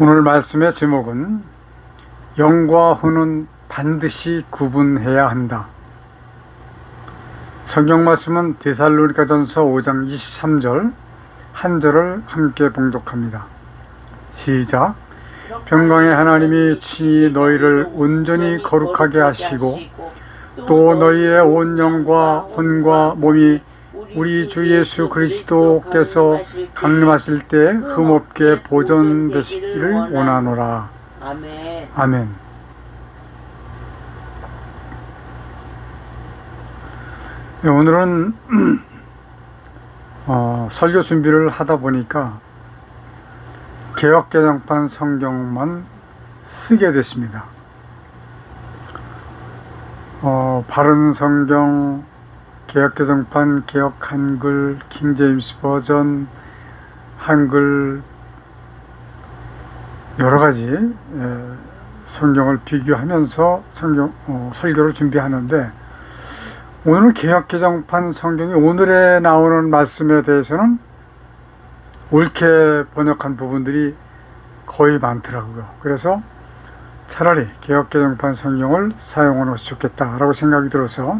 오늘 말씀의 제목은 영과 혼은 반드시 구분해야 한다. 성경 말씀은 데살로니가전서 5장 23절 한 절을 함께 봉독합니다. 시작. 평강의 하나님이 친히 너희를 온전히 거룩하게 하시고 또 너희의 온 영과 혼과 몸이 우리 주 예수 그리스도께서 강림하실 때 흠없게 보존되시기를 원하노라. 아멘. 아멘. 네, 오늘은 설교 준비를 하다 보니까 개역개정판 성경만 쓰게 됐습니다. 바른 성경, 개역개정판, 개역 한글, 킹제임스 버전, 한글 여러가지 성경을 비교하면서 설교를 준비하는데, 오늘 개역개정판 성경이 오늘에 나오는 말씀에 대해서는 옳게 번역한 부분들이 거의 많더라고요. 그래서 차라리 개역개정판 성경을 사용하는 것이 좋겠다라고 생각이 들어서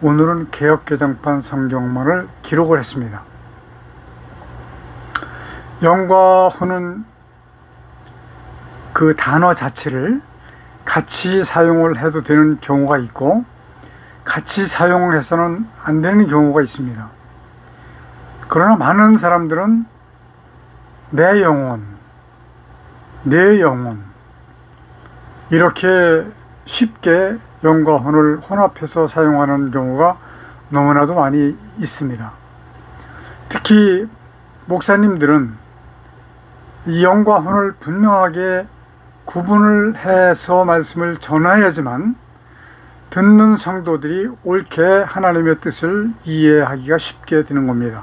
오늘은 개역개정판 성경만을 기록을 했습니다. 영과 혼은 그 단어 자체를 같이 사용을 해도 되는 경우가 있고 같이 사용을 해서는 안 되는 경우가 있습니다. 그러나 많은 사람들은 내 영혼 이렇게 쉽게 영과 혼을 혼합해서 사용하는 경우가 너무나도 많이 있습니다. 특히 목사님들은 이 영과 혼을 분명하게 구분을 해서 말씀을 전해야지만 듣는 성도들이 옳게 하나님의 뜻을 이해하기가 쉽게 되는 겁니다.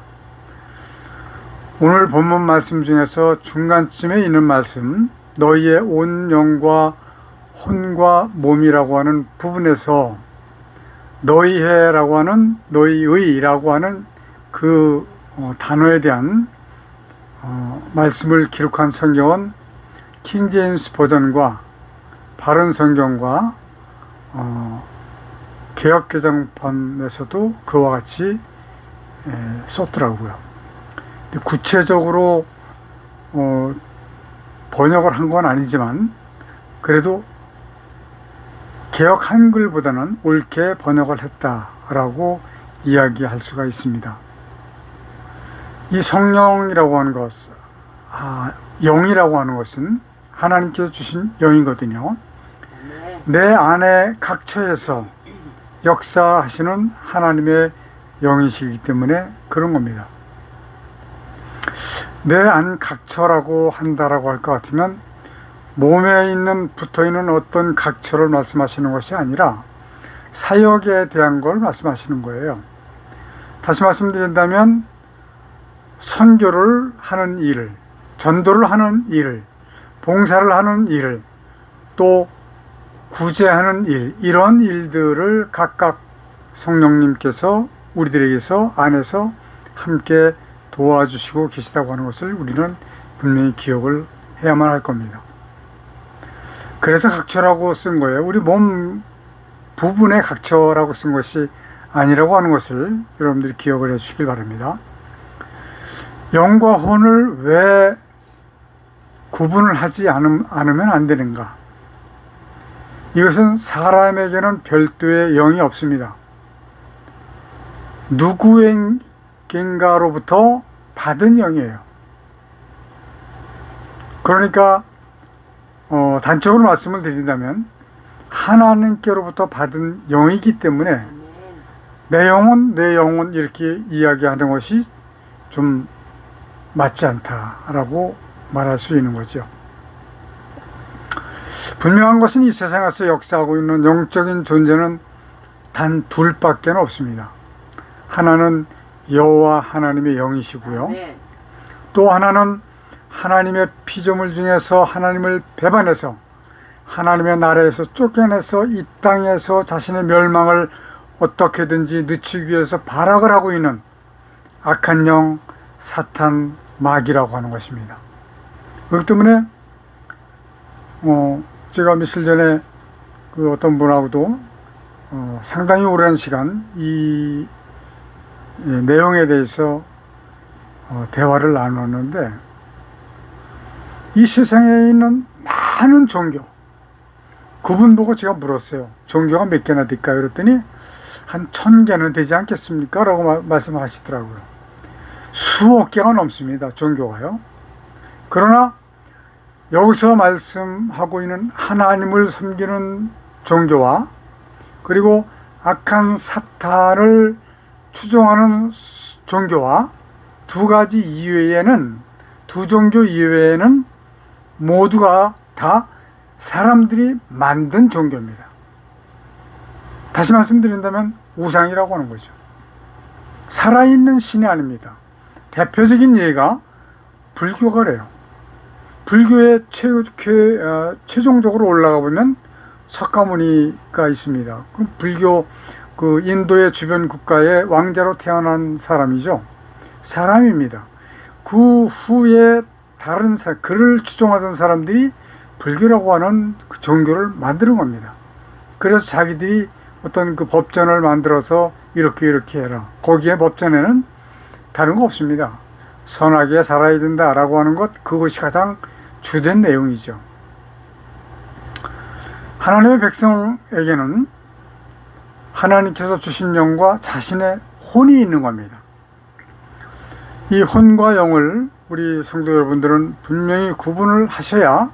오늘 본문 말씀 중에서 중간쯤에 있는 말씀, 너희의 온 영과 혼과 몸이라고 하는 부분에서 너희의라고 하는 그 단어에 대한 말씀을 기록한 성경은 킹제임스 버전과 바른 성경과 개역개정판에서도 그와 같이 썼더라고요. 구체적으로 번역을 한 건 아니지만 그래도 개역 한글보다는 옳게 번역을 했다라고 이야기할 수가 있습니다. 이 성령이라고 하는 것, 영이라고 하는 것은 하나님께서 주신 영이거든요. 내 안에 각처에서 역사하시는 하나님의 영이시기 때문에 그런 겁니다. 내 안 각처라고 한다라고 할 것 같으면 몸에 붙어있는 어떤 각처를 말씀하시는 것이 아니라 사역에 대한 걸 말씀하시는 거예요. 다시 말씀드린다면 선교를 하는 일, 전도를 하는 일, 봉사를 하는 일, 또 구제하는 일, 이런 일들을 각각 성령님께서 우리들에게서 안에서 함께 도와주시고 계시다고 하는 것을 우리는 분명히 기억을 해야만 할 겁니다. 그래서 각처라고 쓴 거예요. 우리 몸 부분의 각처라고 쓴 것이 아니라고 하는 것을 여러분들이 기억을 해 주시길 바랍니다. 영과 혼을 왜 구분을 하지 않으면 안 되는가? 이것은 사람에게는 별도의 영이 없습니다. 누구에겐가로부터 받은 영이에요. 그러니까 단적으로 말씀을 드린다면 하나님께로부터 받은 영이기 때문에 내 영혼 이렇게 이야기하는 것이 좀 맞지 않다라고 말할 수 있는 거죠. 분명한 것은 이 세상에서 역사하고 있는 영적인 존재는 단 둘밖에 없습니다. 하나는 여호와 하나님의 영이시고요. 또 하나는 하나님의 피조물 중에서 하나님을 배반해서 하나님의 나라에서 쫓겨내서 이 땅에서 자신의 멸망을 어떻게든지 늦추기 위해서 발악을 하고 있는 악한 영, 사탄, 마귀라고 하는 것입니다. 그렇기 때문에 제가 며칠 전에 그 어떤 분하고도 상당히 오랜 시간 이 내용에 대해서 대화를 나눴는데, 이 세상에 있는 많은 종교, 그분 보고 제가 물었어요. 종교가 몇 개나 될까요? 그랬더니 한 1000개는 되지 않겠습니까? 라고 말씀하시더라고요. 수억 개가 넘습니다, 종교가요. 그러나 여기서 말씀하고 있는 하나님을 섬기는 종교와, 그리고 악한 사탄을 추종하는 종교와 두 가지 이외에는, 두 종교 이외에는 모두가 다 사람들이 만든 종교입니다. 다시 말씀드린다면 우상이라고 하는 거죠. 살아있는 신이 아닙니다. 대표적인 예가 불교가 그래요. 불교의 최종적으로 올라가 보면 석가모니가 있습니다. 불교 그 인도의 주변 국가의 왕자로 태어난 사람이죠. 사람입니다. 그 후에 다른 그를 추종하던 사람들이 불교라고 하는 그 종교를 만드는 겁니다. 그래서 자기들이 어떤 그 법전을 만들어서 이렇게 해라. 거기에 법전에는 다른 거 없습니다. 선하게 살아야 된다라고 하는 것, 그것이 가장 주된 내용이죠. 하나님의 백성에게는 하나님께서 주신 영과 자신의 혼이 있는 겁니다. 이 혼과 영을 우리 성도 여러분들은 분명히 구분을 하셔야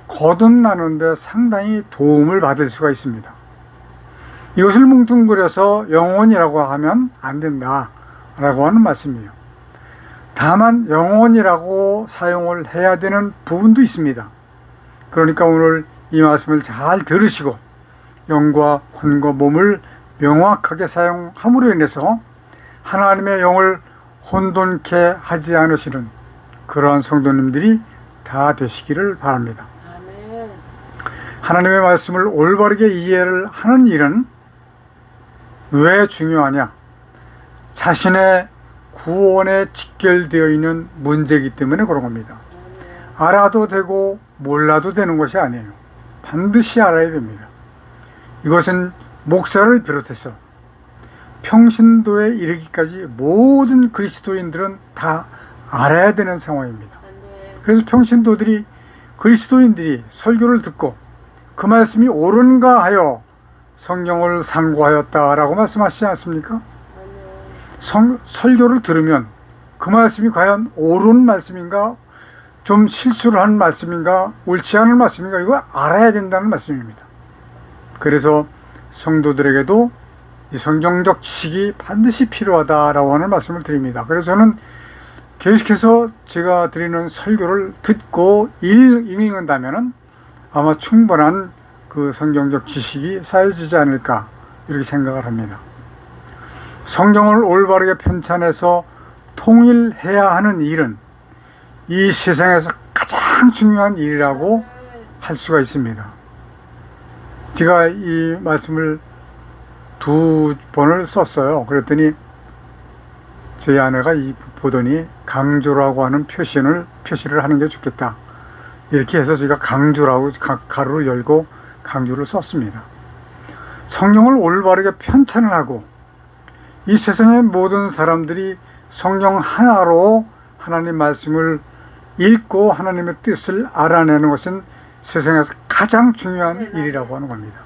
거듭나는데 상당히 도움을 받을 수가 있습니다. 이것을 뭉뚱그려서 영혼이라고 하면 안 된다라고 하는 말씀이에요. 다만 영혼이라고 사용을 해야 되는 부분도 있습니다. 그러니까 오늘 이 말씀을 잘 들으시고 영과 혼과 몸을 명확하게 사용함으로 인해서 하나님의 영을 혼돈케 하지 않으시는 그러한 성도님들이 다 되시기를 바랍니다. 아멘. 하나님의 말씀을 올바르게 이해를 하는 일은 왜 중요하냐? 자신의 구원에 직결되어 있는 문제이기 때문에 그런 겁니다. 알아도 되고 몰라도 되는 것이 아니에요. 반드시 알아야 됩니다. 이것은 목사를 비롯해서 평신도에 이르기까지 모든 그리스도인들은 다 알아야 되는 상황입니다. 그래서 평신도들이, 그리스도인들이 설교를 듣고 그 말씀이 옳은가 하여 성경을 상고하였다라고 말씀하시지 않습니까? 설교를 들으면 그 말씀이 과연 옳은 말씀인가, 좀 실수를 한 말씀인가, 옳지 않은 말씀인가, 이거 알아야 된다는 말씀입니다. 그래서 성도들에게도 이 성경적 지식이 반드시 필요하다라고 하는 말씀을 드립니다. 그래서 저는 계속해서 제가 드리는 설교를 듣고 읽는다면 아마 충분한 그 성경적 지식이 쌓여지지 않을까, 이렇게 생각을 합니다. 성경을 올바르게 편찬해서 통일해야 하는 일은 이 세상에서 가장 중요한 일이라고 할 수가 있습니다. 제가 이 말씀을 2번을 썼어요. 그랬더니 저희 아내가 보더니 강조라고 하는 표시를 하는 게 좋겠다, 이렇게 해서 제가 강조라고 가로를 열고 강조를 썼습니다. 성경을 올바르게 편찬을 하고 이 세상의 모든 사람들이 성경 하나로 하나님 말씀을 읽고 하나님의 뜻을 알아내는 것은 세상에서 가장 중요한 일이라고 하는 겁니다.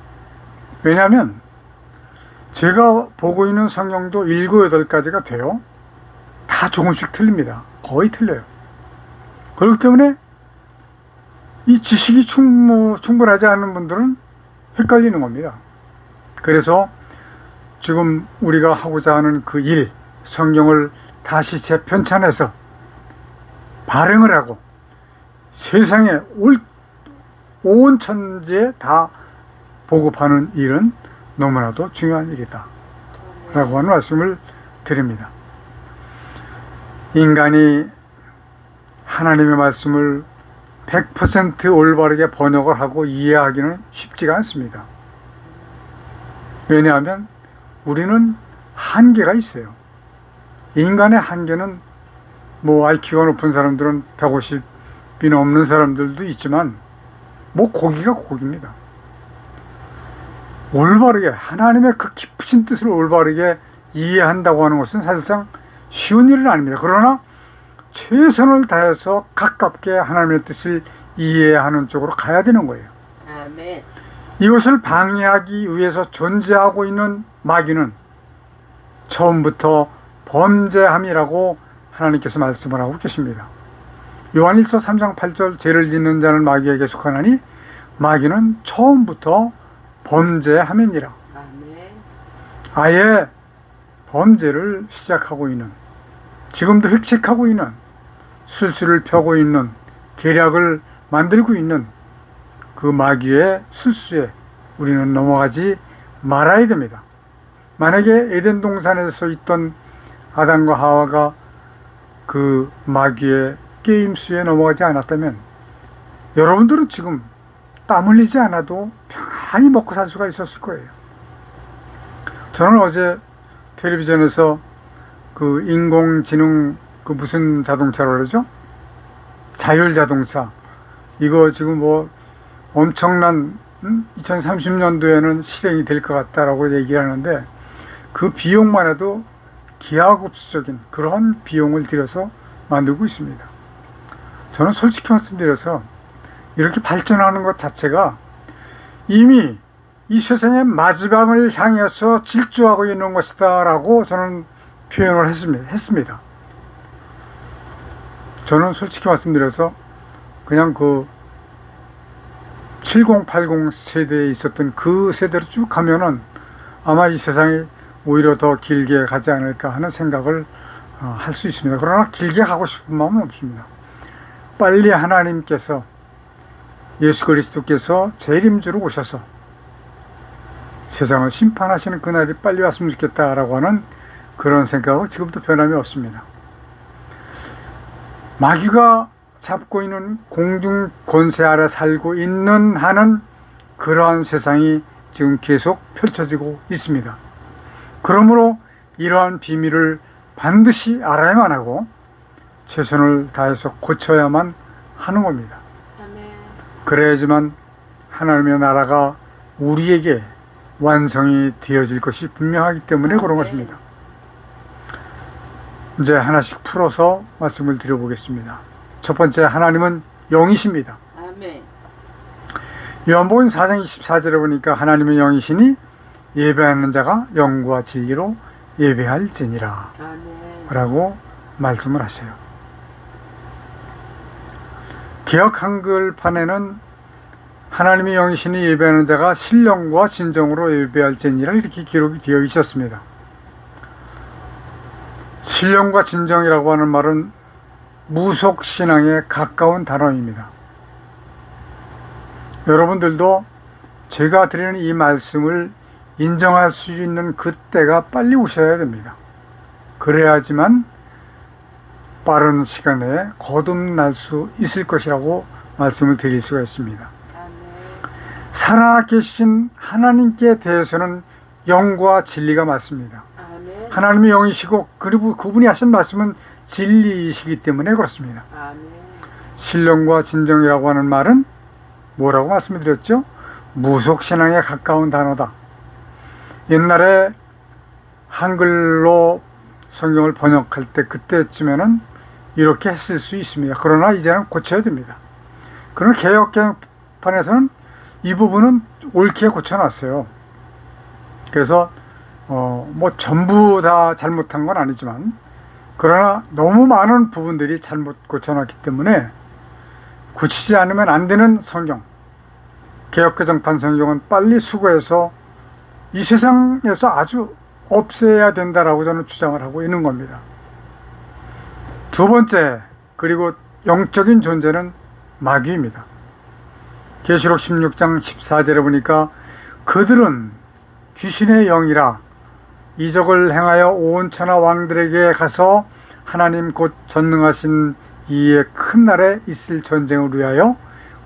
왜냐하면 제가 보고 있는 성경도 7, 8가지가 돼요. 다 조금씩 틀립니다. 거의 틀려요. 그렇기 때문에 이 지식이 충분하지 않은 분들은 헷갈리는 겁니다. 그래서 지금 우리가 하고자 하는 그 일, 성경을 다시 재편찬해서 발행을 하고 세상에 온 천지에 다 보급하는 일은 너무나도 중요한 일이다 라고 하는 말씀을 드립니다. 인간이 하나님의 말씀을 100% 올바르게 번역을 하고 이해하기는 쉽지가 않습니다. 왜냐하면 우리는 한계가 있어요. 인간의 한계는 IQ가 높은 사람들은 150이 넘는 사람들도 있지만 뭐 고기가 고기입니다. 올바르게 하나님의 그 깊으신 뜻을 올바르게 이해한다고 하는 것은 사실상 쉬운 일은 아닙니다. 그러나 최선을 다해서 가깝게 하나님의 뜻을 이해하는 쪽으로 가야 되는 거예요. 아멘. 이것을 방해하기 위해서 존재하고 있는 마귀는 처음부터 범죄함이라고 하나님께서 말씀을 하고 계십니다. 요한일서 3장 8절 죄를 짓는 자는 마귀에게 속하나니 마귀는 처음부터 범죄함이니라. 아멘. 아예 범죄를 시작하고 있는, 지금도 획책하고 있는, 술수를 펴고 있는, 계략을 만들고 있는 그 마귀의 술수에 우리는 넘어가지 말아야 됩니다. 만약에 에덴 동산에서 있던 아담과 하와가 그 마귀의 게임수에 넘어가지 않았다면 여러분들은 지금 땀 흘리지 않아도 편안히 먹고 살 수가 있었을 거예요. 저는 어제 텔레비전에서 그 인공지능 그 무슨 자동차로 그러죠? 자율자동차. 이거 지금 뭐 엄청난 2030년도에는 실행이 될 것 같다라고 얘기를 하는데 그 비용만 해도 기하급수적인 그런 비용을 들여서 만들고 있습니다. 저는 솔직히 말씀드려서 이렇게 발전하는 것 자체가 이미 이 세상의 마지막을 향해서 질주하고 있는 것이다 라고 저는 표현을 했습니다. 저는 솔직히 말씀드려서 그냥 그 7080 세대에 있었던 그 세대로 쭉 가면은 아마 이 세상이 오히려 더 길게 가지 않을까 하는 생각을 할 수 있습니다. 그러나 길게 가고 싶은 마음은 없습니다. 빨리 하나님께서 예수 그리스도께서 재림주로 오셔서 세상을 심판하시는 그날이 빨리 왔으면 좋겠다라고 하는 그런 생각은 지금도 변함이 없습니다. 마귀가 잡고 있는 공중 권세 아래 살고 있는 한은 그러한 세상이 지금 계속 펼쳐지고 있습니다. 그러므로 이러한 비밀을 반드시 알아야만 하고 최선을 다해서 고쳐야만 하는 겁니다. 아멘. 그래야지만 하나님의 나라가 우리에게 완성이 되어질 것이 분명하기 때문에 그런 것입니다. 이제 하나씩 풀어서 말씀을 드려보겠습니다. 첫 번째, 하나님은 영이십니다. 아멘. 요한복음 4장 24절에 보니까 하나님은 영이시니 예배하는 자가 영과 진리로 예배할지니라 아멘. 라고 말씀을 하셔요. 개역 한글판에는 하나님의 영이시니 예배하는 자가 신령과 진정으로 예배할지니라 이렇게 기록이 되어 있었습니다. 신령과 진정이라고 하는 말은 무속신앙에 가까운 단어입니다. 여러분들도 제가 드리는 이 말씀을 인정할 수 있는 그때가 빨리 오셔야 됩니다. 그래야지만 빠른 시간에 거듭날 수 있을 것이라고 말씀을 드릴 수가 있습니다. 아멘. 살아계신 하나님께 대해서는 영과 진리가 맞습니다. 아멘. 하나님의 영이시고 그리고 그분이 하신 말씀은 진리이시기 때문에 그렇습니다. 아멘. 신령과 진정이라고 하는 말은 뭐라고 말씀드렸죠? 무속신앙에 가까운 단어다. 옛날에 한글로 성경을 번역할 때 그때쯤에는 이렇게 했을 수 있습니다. 그러나 이제는 고쳐야 됩니다. 그러나 개역개혁판에서는 이 부분은 옳게 고쳐놨어요. 그래서 뭐 전부 다 잘못한 건 아니지만 그러나 너무 많은 부분들이 잘못 고쳐놨기 때문에 고치지 않으면 안 되는 성경, 개역개정판 성경은 빨리 수거해서 이 세상에서 아주 없애야 된다라고 저는 주장을 하고 있는 겁니다. 두 번째, 그리고 영적인 존재는 마귀입니다. 계시록 16장 14절에 보니까 그들은 귀신의 영이라 이적을 행하여 온 천하 왕들에게 가서 하나님 곧 전능하신 이의 큰 날에 있을 전쟁을 위하여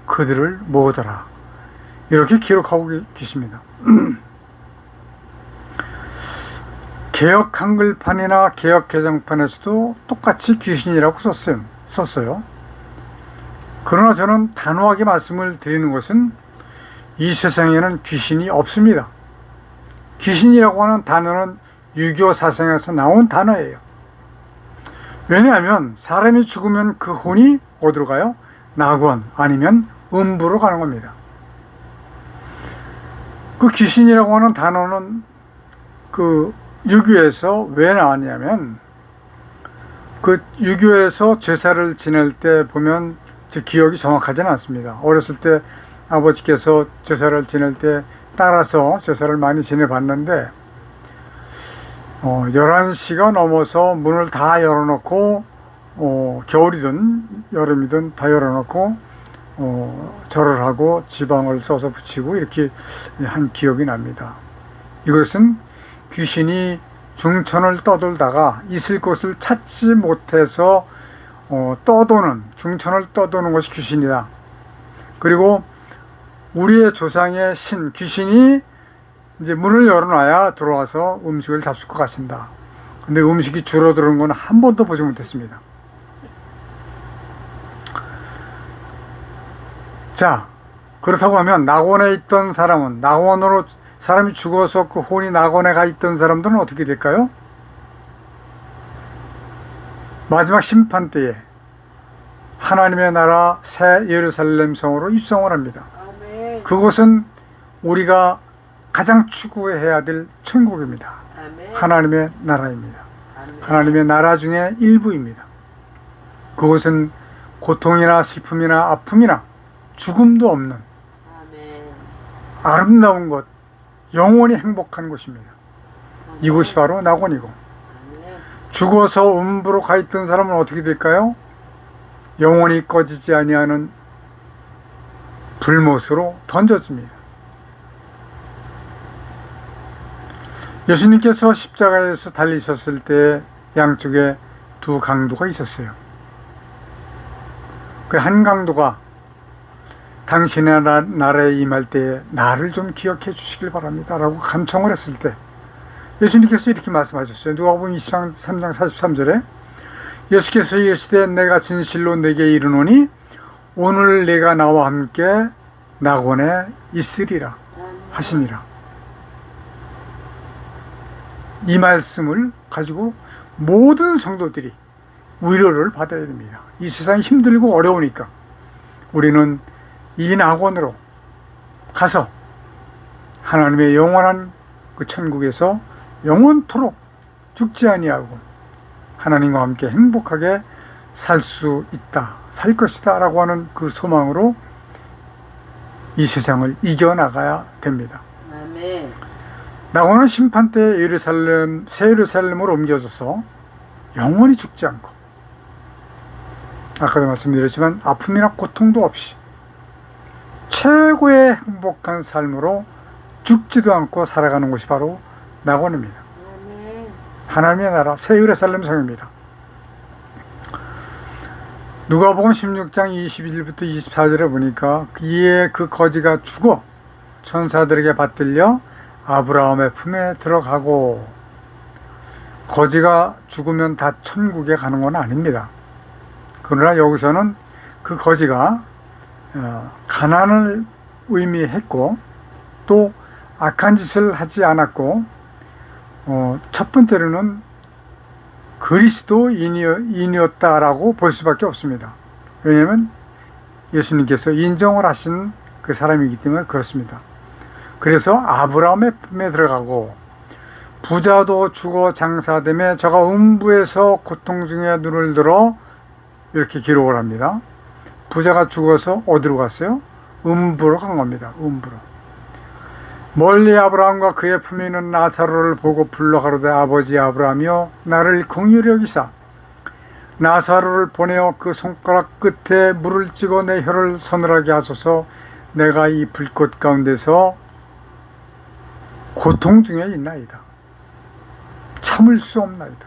그들을 모으더라. 이렇게 기록하고 계십니다. 개역 한글판이나 개역 개정판에서도 똑같이 귀신이라고 썼어요. 그러나 저는 단호하게 말씀을 드리는 것은 이 세상에는 귀신이 없습니다. 귀신이라고 하는 단어는 유교 사상에서 나온 단어예요. 왜냐하면 사람이 죽으면 그 혼이 어디로 가요? 낙원 아니면 음부로 가는 겁니다. 그 귀신이라고 하는 단어는 그 유교에서 왜 나왔냐면, 그 유교에서 제사를 지낼 때 보면, 제 기억이 정확하지는 않습니다. 어렸을 때 아버지께서 제사를 지낼 때 따라서 제사를 많이 지내봤는데, 11시가 넘어서 문을 다 열어놓고, 겨울이든 여름이든 다 열어놓고, 절을 하고 지방을 써서 붙이고 이렇게 한 기억이 납니다. 이것은 귀신이 중천을 떠돌다가 있을 곳을 찾지 못해서 떠도는, 중천을 떠도는 것이 귀신이다. 그리고 우리의 조상의 신, 귀신이 이제 문을 열어놔야 들어와서 음식을 잡수고 가신다. 근데 음식이 줄어드는 건 한 번도 보지 못했습니다. 자, 그렇다고 하면 낙원에 있던 사람은, 낙원으로 사람이 죽어서 그 혼이 낙원에 가 있던 사람들은 어떻게 될까요? 마지막 심판 때에 하나님의 나라 새 예루살렘 성으로 입성을 합니다. 아멘. 그곳은 우리가 가장 추구해야 될 천국입니다. 아멘. 하나님의 나라입니다. 아멘. 하나님의 나라 중에 일부입니다. 그곳은 고통이나 슬픔이나 아픔이나 죽음도 없는 아멘. 아름다운 곳, 영원히 행복한 곳입니다. 아멘. 이곳이 바로 낙원이고, 아멘. 죽어서 음부로 가 있던 사람은 어떻게 될까요? 영원히 꺼지지 아니하는 불못으로 던져집니다. 예수님께서 십자가에서 달리셨을 때 양쪽에 두 강도가 있었어요. 그 한 강도가 당신의 나라에 임할 때에 나를 좀 기억해 주시길 바랍니다 라고 간청을 했을 때 예수님께서 이렇게 말씀하셨어요. 누가복음 23장 43절에 예수께서 이르시되 내가 진실로 내게 이르노니 오늘 내가 나와 함께 낙원에 있으리라 하시니라. 이 말씀을 가지고 모든 성도들이 위로를 받아야 됩니다. 이 세상이 힘들고 어려우니까 우리는 이 낙원으로 가서 하나님의 영원한 그 천국에서 영원토록 죽지 아니하고 하나님과 함께 행복하게 살 수 있다, 살 것이다 라고 하는 그 소망으로 이 세상을 이겨나가야 됩니다. 아멘. 낙원은 심판 때 예루살렘, 새 예루살렘으로 옮겨져서 영원히 죽지 않고, 아까도 말씀드렸지만 아픔이나 고통도 없이 최고의 행복한 삶으로 죽지도 않고 살아가는 곳이 바로 낙원입니다. 아멘. 하나님의 나라 새 예루살렘 성입니다. 누가복음 16장 21부터 24절에 보니까 이에 그 거지가 죽어 천사들에게 받들려 아브라함의 품에 들어가고, 거지가 죽으면 다 천국에 가는 건 아닙니다. 그러나 여기서는 그 거지가 가난을 의미했고 또 악한 짓을 하지 않았고, 첫 번째로는 그리스도인이었다라고 볼 수밖에 없습니다. 왜냐하면 예수님께서 인정을 하신 그 사람이기 때문에 그렇습니다. 그래서 아브라함의 품에 들어가고, 부자도 죽어 장사되매 저가 음부에서 고통 중에 눈을 들어, 이렇게 기록을 합니다. 부자가 죽어서 어디로 갔어요? 음부로 간 겁니다. 음부로. 멀리 아브라함과 그의 품에 있는 나사로를 보고 불러 가로되 아버지 아브라함이여 나를 긍휼히 여기사 나사로를 보내어 그 손가락 끝에 물을 찍어 내 혀를 서늘하게 하소서. 내가 이 불꽃 가운데서 고통 중에 있나이다. 참을 수 없나이다.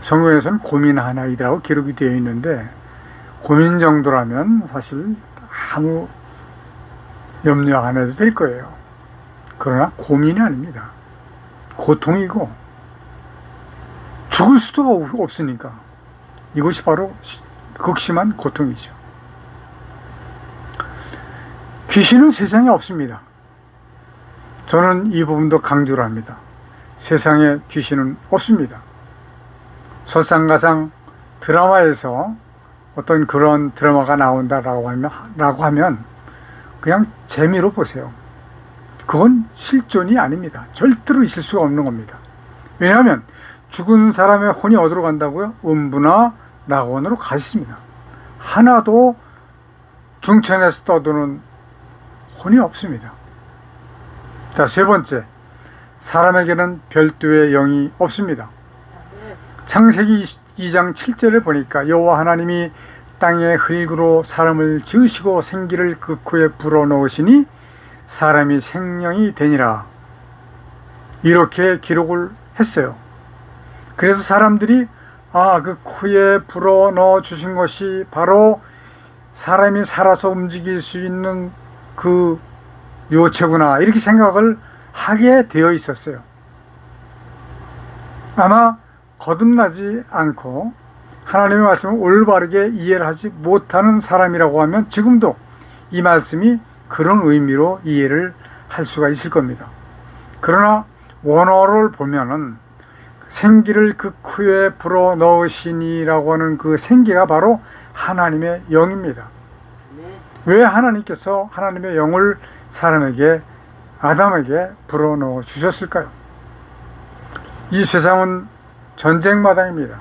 성경에서는 고민하나이다라고 기록이 되어 있는데, 고민 정도라면 사실 아무 염려 안 해도 될 거예요. 그러나 고민이 아닙니다. 고통이고 죽을 수도 없으니까 이것이 바로 극심한 고통이죠. 귀신은 세상에 없습니다. 저는 이 부분도 강조를 합니다. 세상에 귀신은 없습니다. 설상가상 드라마에서 어떤 그런 드라마가 나온다라고 하면 그냥 재미로 보세요. 그건 실존이 아닙니다. 절대로 있을 수가 없는 겁니다. 왜냐하면 죽은 사람의 혼이 어디로 간다고요? 음부나 낙원으로 가 있습니다. 하나도 중천에서 떠도는 혼이 없습니다. 자, 세 번째, 사람에게는 별도의 영이 없습니다. 창세기 2장 7절을 보니까 여호와 하나님이 땅에 흙으로 사람을 지으시고 생기를 그 코에 불어넣으시니 사람이 생명이 되니라, 이렇게 기록을 했어요. 그래서 사람들이 그 코에 불어넣어 주신 것이 바로 사람이 살아서 움직일 수 있는 그 요체구나, 이렇게 생각을 하게 되어 있었어요. 아마 거듭나지 않고 하나님의 말씀을 올바르게 이해를 하지 못하는 사람이라고 하면 지금도 이 말씀이 그런 의미로 이해를 할 수가 있을 겁니다. 그러나 원어를 보면은 생기를 그 코에 불어 넣으시니라고 하는 그 생기가 바로 하나님의 영입니다. 왜 하나님께서 하나님의 영을 사람에게, 아담에게 불어 넣어 주셨을까요? 이 세상은 전쟁 마당입니다.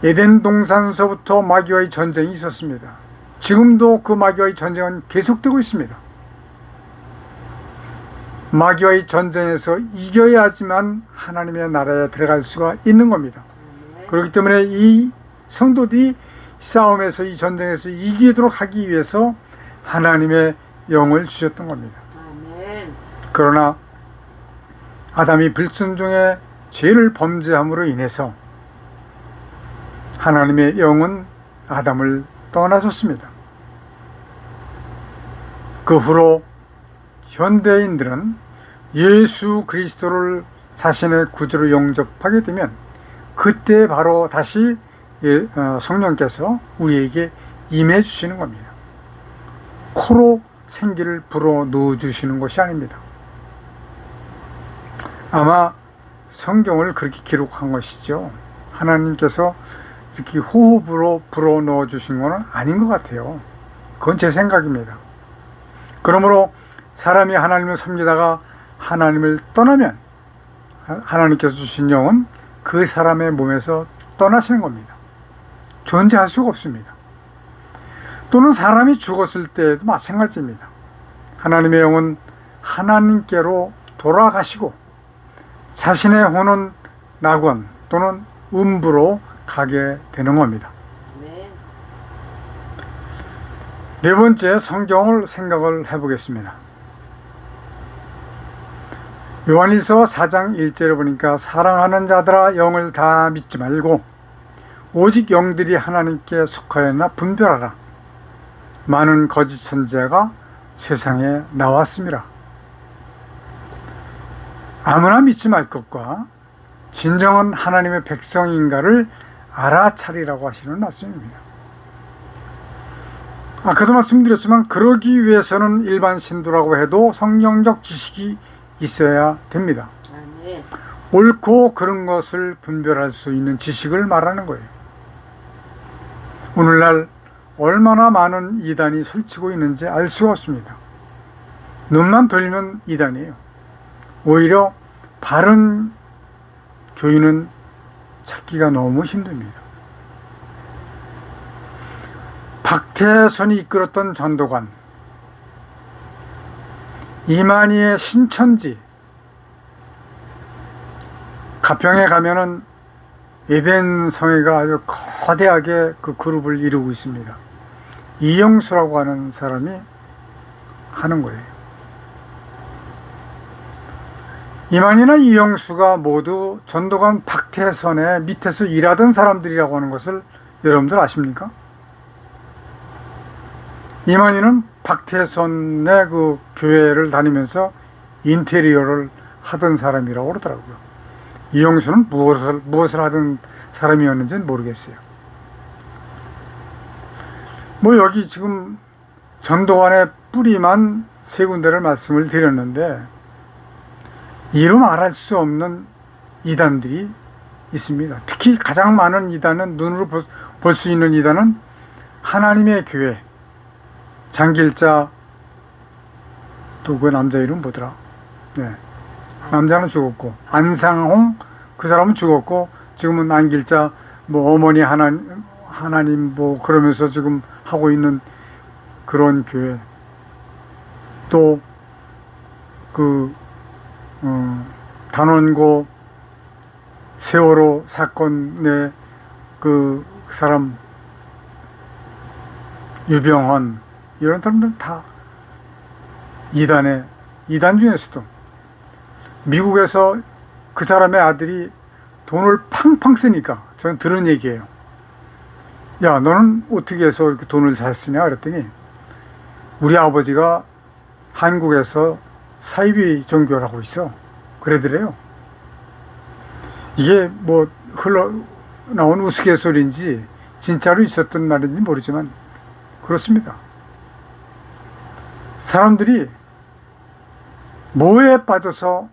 에덴 동산서부터 마귀와의 전쟁이 있었습니다. 지금도 그 마귀와의 전쟁은 계속되고 있습니다. 마귀와의 전쟁에서 이겨야지만 하나님의 나라에 들어갈 수가 있는 겁니다. 그렇기 때문에 이 성도들이 싸움에서, 이 전쟁에서 이기도록 하기 위해서 하나님의 영을 주셨던 겁니다. 그러나 아담이 불순종의 죄를 범죄함으로 인해서 하나님의 영은 아담을 떠나줬습니다. 그 후로 현대인들은 예수 그리스도를 자신의 구주로 영접하게 되면 그때 바로 다시 성령께서 우리에게 임해 주시는 겁니다. 코로 생기를 불어 넣어 주시는 것이 아닙니다. 아마 성경을 그렇게 기록한 것이죠. 하나님께서 이렇게 호흡으로 불어 넣어 주신 것은 아닌 것 같아요. 그건 제 생각입니다. 그러므로 사람이 하나님을 섬기다가 하나님을 떠나면 하나님께서 주신 영은 그 사람의 몸에서 떠나시는 겁니다. 존재할 수가 없습니다. 또는 사람이 죽었을 때에도 마찬가지입니다. 하나님의 영은 하나님께로 돌아가시고 자신의 혼은 낙원 또는 음부로 가게 되는 겁니다. 네 번째, 성경을 생각을 해보겠습니다. 요한일서 4장 1절에 보니까 사랑하는 자들아 영을 다 믿지 말고 오직 영들이 하나님께 속하였나 분별하라. 많은 거짓 선지자가 세상에 나왔습니다. 아무나 믿지 말 것과 진정한 하나님의 백성인가를 알아차리라고 하시는 말씀입니다. 아까도 말씀드렸지만 그러기 위해서는 일반 신도라고 해도 성경적 지식이 있어야 됩니다. 옳고 그른 것을 분별할 수 있는 지식을 말하는 거예요. 오늘날 얼마나 많은 이단이 설치고 있는지 알 수가 없습니다. 눈만 돌리면 이단이에요. 오히려 바른 교인은 찾기가 너무 힘듭니다. 박태선이 이끌었던 전도관, 이만희의 신천지, 가평에 가면은 에덴 성회가 아주 거대하게 그 그룹을 이루고 있습니다. 이영수라고 하는 사람이 하는 거예요. 이만희나 이영수가 모두 전도관 박태선의 밑에서 일하던 사람들이라고 하는 것을 여러분들 아십니까? 이만희는 박태선의 그 교회를 다니면서 인테리어를 하던 사람이라고 그러더라고요. 이영수는 무엇을 하던 사람이었는지는 모르겠어요. 뭐 여기 지금 전도관의 뿌리만 세 군데를 말씀을 드렸는데 이루 말할 수 없는 이단들이 있습니다. 특히 가장 많은 이단은, 눈으로 볼 수 있는 이단은 하나님의 교회, 장길자, 또 그 남자 이름 뭐더라? 네. 남자는 죽었고, 안상홍, 그 사람은 죽었고, 지금은 안길자, 뭐 어머니 하나님 뭐 그러면서 지금 하고 있는 그런 교회. 또 그 단원고 세월호 사건의 그 사람 유병헌, 이런 사람들 다 이단 중에서도 미국에서 그 사람의 아들이 돈을 팡팡 쓰니까, 저는 들은 얘기예요. 야, 너는 어떻게 해서 이렇게 돈을 잘 쓰냐 그랬더니 우리 아버지가 한국에서 사이비 종교를 하고 있어, 그러더래요. 이게 뭐 흘러나온 우스갯소리인지 진짜로 있었던 말인지 모르지만 그렇습니다. 사람들이 뭐에 빠져서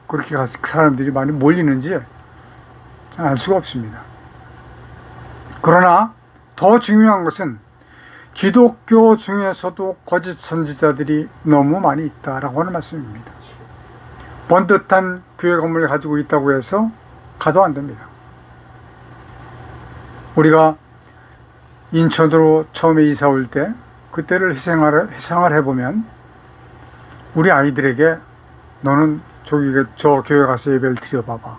그렇게 사람들이 많이 몰리는지 알 수가 없습니다. 그러나 더 중요한 것은 기독교 중에서도 거짓 선지자들이 너무 많이 있다라고 하는 말씀입니다. 번듯한 교회 건물을 가지고 있다고 해서 가도 안 됩니다. 우리가 인천으로 처음에 이사 올 때 그때를 회상을 해보면 우리 아이들에게 너는 저 교회 가서 예배를 드려봐봐.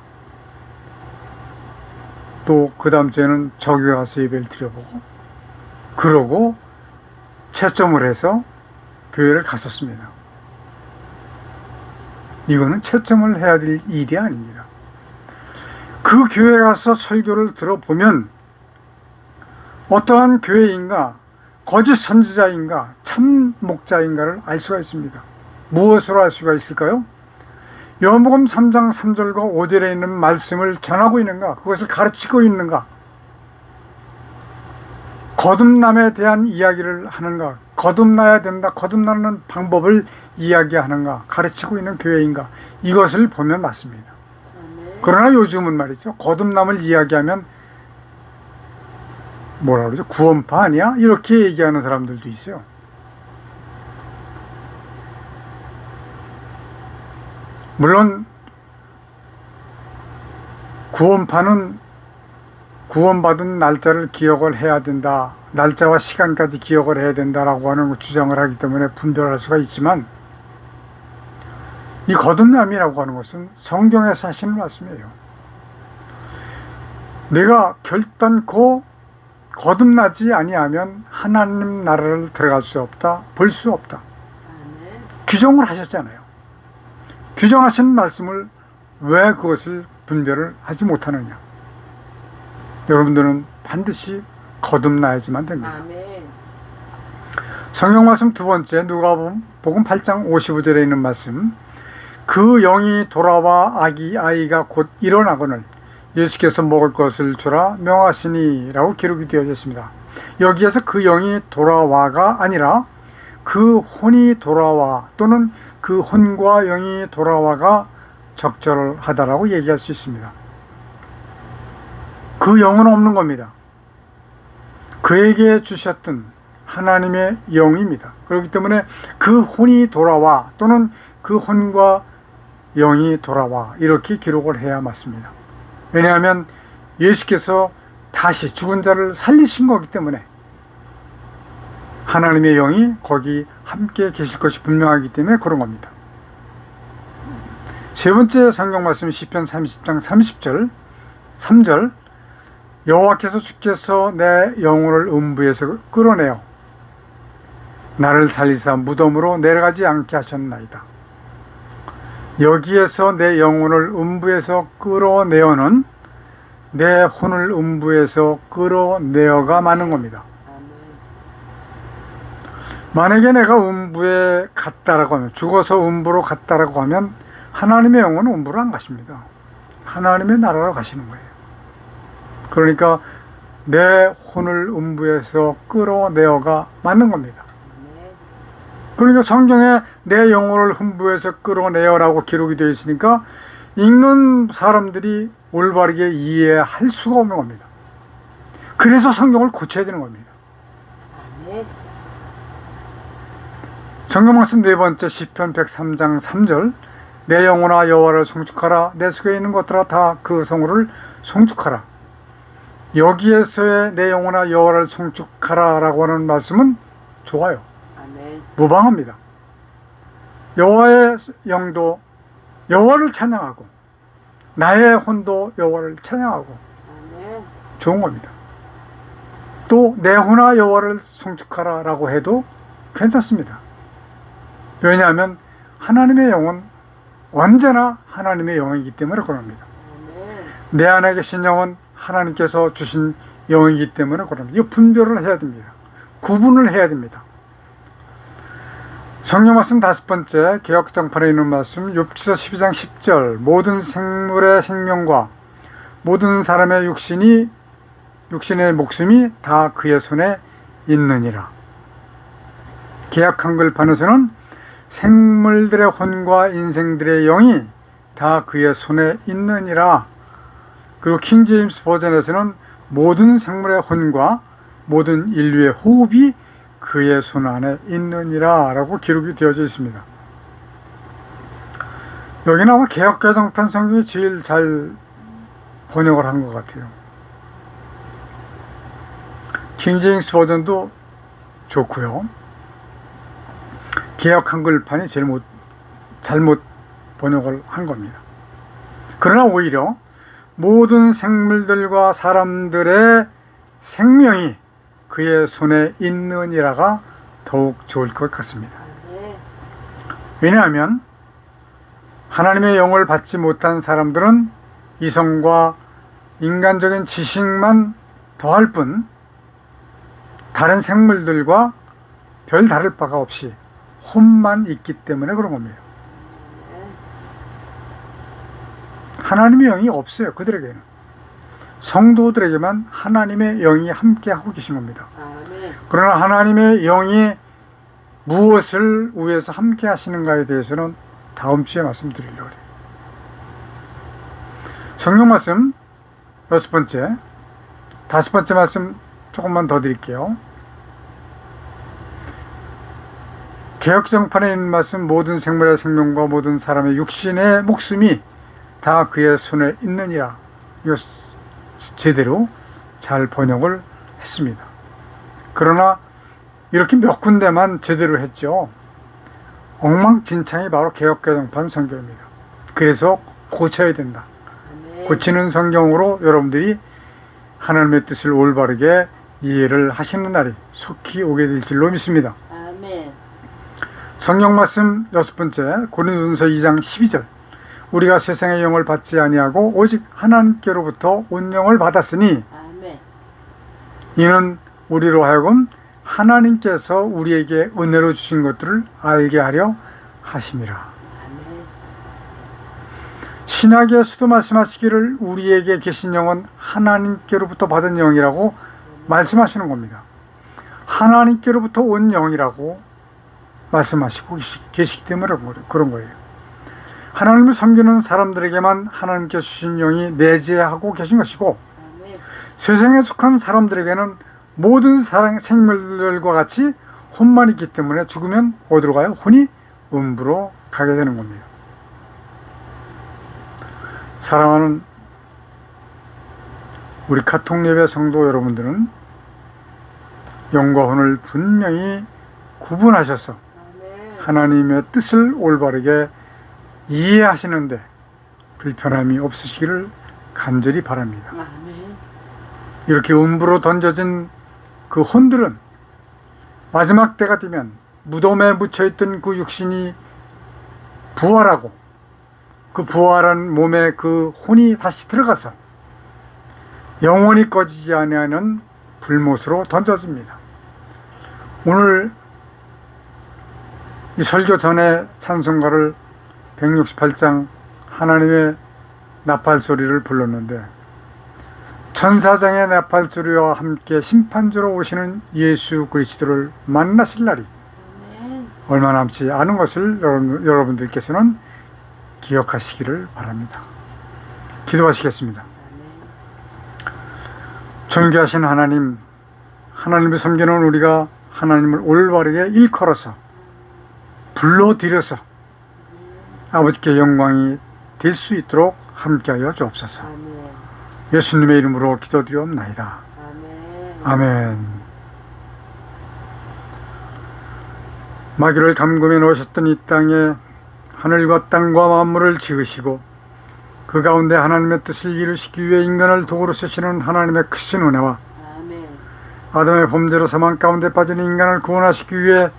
또 그 다음 주에는 저 교회 가서 예배를 드려보고, 그러고 채점을 해서 교회를 갔었습니다. 이거는 채점을 해야 될 일이 아닙니다. 그 교회 가서 설교를 들어보면 어떠한 교회인가, 거짓 선지자인가, 참 목자인가를 알 수가 있습니다. 무엇으로 알 수가 있을까요? 요한복음 3장 3절과 5절에 있는 말씀을 전하고 있는가, 그것을 가르치고 있는가, 거듭남에 대한 이야기를 하는가, 거듭나야 된다, 거듭나는 방법을 이야기하는가, 가르치고 있는 교회인가, 이것을 보면 맞습니다. 그러나 요즘은 말이죠, 거듭남을 이야기하면 뭐라 그러죠? 구원파 아니야? 이렇게 얘기하는 사람들도 있어요. 물론 구원파는 구원받은 날짜를 기억을 해야 된다, 날짜와 시간까지 기억을 해야 된다라고 하는 주장을 하기 때문에 분별할 수가 있지만, 이 거듭남이라고 하는 것은 성경에서 하시는 말씀이에요. 내가 결단코 거듭나지 아니하면 하나님 나라를 들어갈 수 없다, 볼 수 없다. 규정을 하셨잖아요. 규정하신 말씀을 왜 그것을 분별을 하지 못하느냐. 여러분들은 반드시 거듭나야지만 됩니다. 아멘. 성경 말씀 두 번째, 누가복음 8장 55절에 있는 말씀, 그 영이 돌아와 아이가 곧 일어나거늘 예수께서 먹을 것을 주라 명하시니 라고 기록이 되어져 있습니다. 여기에서 그 영이 돌아와가 아니라 그 혼이 돌아와, 또는 그 혼과 영이 돌아와가 적절하다라고 얘기할 수 있습니다. 그 영은 없는 겁니다. 그에게 주셨던 하나님의 영입니다. 그렇기 때문에 그 혼이 돌아와, 또는 그 혼과 영이 돌아와, 이렇게 기록을 해야 맞습니다. 왜냐하면 예수께서 다시 죽은 자를 살리신 거기 때문에 하나님의 영이 거기 함께 계실 것이 분명하기 때문에 그런 겁니다. 세 번째 성경 말씀, 시편 30장 30절 3절, 여호와께서 주께서 내 영혼을 음부에서 끌어내어 나를 살리사 무덤으로 내려가지 않게 하셨나이다. 여기에서 내 영혼을 음부에서 끌어내어는 내 혼을 음부에서 끌어내어가 맞는 겁니다. 만약에 내가 음부에 갔다라고 하면, 죽어서 음부로 갔다라고 하면 하나님의 영혼은 음부로 안 가십니다. 하나님의 나라로 가시는 거예요. 그러니까 내 혼을 음부에서 끌어내어가 맞는 겁니다. 그러니까 성경에 내 영혼을 흠부에서 끌어내어라고 기록이 되어 있으니까 읽는 사람들이 올바르게 이해할 수가 없는 겁니다. 그래서 성경을 고쳐야 되는 겁니다. 아멘. 성경 말씀 네 번째 시편 103장 3절 내 영혼아 여호와를 송축하라 내 속에 있는 것들아 다 그 성호를 송축하라. 여기에서의 내 영혼아 여호와를 송축하라 라고 하는 말씀은 좋아요. 아멘. 무방합니다. 여호와의 영도 여호와를 찬양하고 나의 혼도 여호와를 찬양하고 아멘. 좋은 겁니다. 또 내 혼아 여호와를 송축하라 라고 해도 괜찮습니다. 왜냐하면 하나님의 영은 언제나 하나님의 영이기 때문에 그럽니다. 아멘. 내 안에 계신 영은 하나님께서 주신 영이기 때문에 그럽니다. 이 분별을 해야 됩니다. 구분을 해야 됩니다. 성경 말씀 다섯 번째 개역정판에 있는 말씀 욥기서 12장 10절 모든 생물의 생명과 모든 사람의 육신의 목숨이 다 그의 손에 있느니라. 개역 한글판에서는 생물들의 혼과 인생들의 영이 다 그의 손에 있느니라. 그리고 킹 제임스 버전에서는 모든 생물의 혼과 모든 인류의 호흡이 그의 손 안에 있느니라 라고 기록이 되어져 있습니다. 여기는 아마 개역개정판 성경이 제일 잘 번역을 한 것 같아요. 킹 제임스 버전도 좋고요. 개역 한글판이 제일 잘못 번역을 한 겁니다. 그러나 오히려 모든 생물들과 사람들의 생명이 그의 손에 있느니라가 더욱 좋을 것 같습니다. 아멘. 왜냐하면 하나님의 영을 받지 못한 사람들은 이성과 인간적인 지식만 더할 뿐 다른 생물들과 별 다를 바가 없이 혼만 있기 때문에 그런 겁니다. 하나님의 영이 없어요. 그들에게는. 성도들에게만 하나님의 영이 함께하고 계신 겁니다. 아멘. 그러나 하나님의 영이 무엇을 위해서 함께 하시는가에 대해서는 다음 주에 말씀드리려고 해요. 성경 말씀 여섯 번째, 다섯 번째 말씀 조금만 더 드릴게요. 개역정판에 있는 말씀 모든 생물의 생명과 모든 사람의 육신의 목숨이 다 그의 손에 있느니라. 이거 제대로 잘 번역을 했습니다. 그러나 이렇게 몇 군데만 제대로 했죠. 엉망진창이 바로 개역개정판 성경입니다. 그래서 고쳐야 된다. 아멘. 고치는 성경으로 여러분들이 하나님의 뜻을 올바르게 이해를 하시는 날이 속히 오게 될 줄로 믿습니다. 아멘. 성경 말씀 여섯 번째 고린도전서 2장 12절 우리가 세상의 영을 받지 아니하고 오직 하나님께로부터 온 영을 받았으니 아멘. 이는 우리로 하여금 하나님께서 우리에게 은혜로 주신 것들을 알게 하려 하심이라. 아멘. 신약에서도 말씀하시기를 우리에게 계신 영은 하나님께로부터 받은 영이라고 말씀하시는 겁니다. 하나님께로부터 온 영이라고 말씀하시고 계시기 때문에 그런 거예요. 하나님을 섬기는 사람들에게만 하나님께서 주신 영이 내재하고 계신 것이고 아멘. 세상에 속한 사람들에게는 모든 생물들과 같이 혼만 있기 때문에 죽으면 어디로 가요? 혼이 음부로 가게 되는 겁니다. 사랑하는 우리 카톡예배 성도 여러분들은 영과 혼을 분명히 구분하셔서 아멘. 하나님의 뜻을 올바르게 이해하시는데 불편함이 없으시기를 간절히 바랍니다. 아멘. 이렇게 음부로 던져진 그 혼들은 마지막 때가 되면 무덤에 묻혀있던 그 육신이 부활하고 그 부활한 몸에 그 혼이 다시 들어가서 영원히 꺼지지 아니하는 불못으로 던져집니다. 오늘 이 설교 전에 찬송가를 168장 하나님의 나팔소리를 불렀는데 천사장의 나팔소리와 함께 심판주로 오시는 예수 그리스도를 만나실 날이 아멘. 얼마 남지 않은 것을 여러분들께서는 기억하시기를 바랍니다. 기도하시겠습니다. 존귀하신 하나님, 하나님을 섬기는 우리가 하나님을 올바르게 일컬어서 불러들여서 아버지께 영광이 될 수 있도록 함께하여 주옵소서. 아멘. 예수님의 이름으로 기도드리옵나이다. 아멘. 아멘. 마귀를 감금해 놓으셨던 이 땅에 하늘과 땅과 만물을 지으시고 그 가운데 하나님의 뜻을 이루시기 위해 인간을 도구로 쓰시는 하나님의 크신 은혜와 아멘. 아담의 범죄로 사망 가운데 빠진 인간을 구원하시기 위해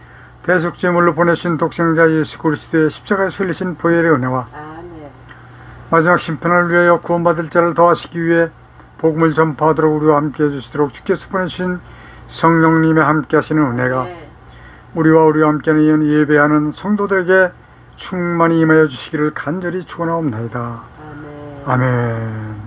대속제물로 보내신 독생자 예수 그리스도의 십자가에 설리신 보혈의 은혜와 아멘. 마지막 심판을 위하여 구원받을 자를 더하시기 위해 복음을 전파하도록 우리와 함께 해주시도록 주께서 보내신 성령님의 함께 하시는 은혜가 아멘. 우리와 함께하는 예배하는 성도들에게 충만히 임하여 주시기를 간절히 축원하옵나이다. 아멘. 아멘.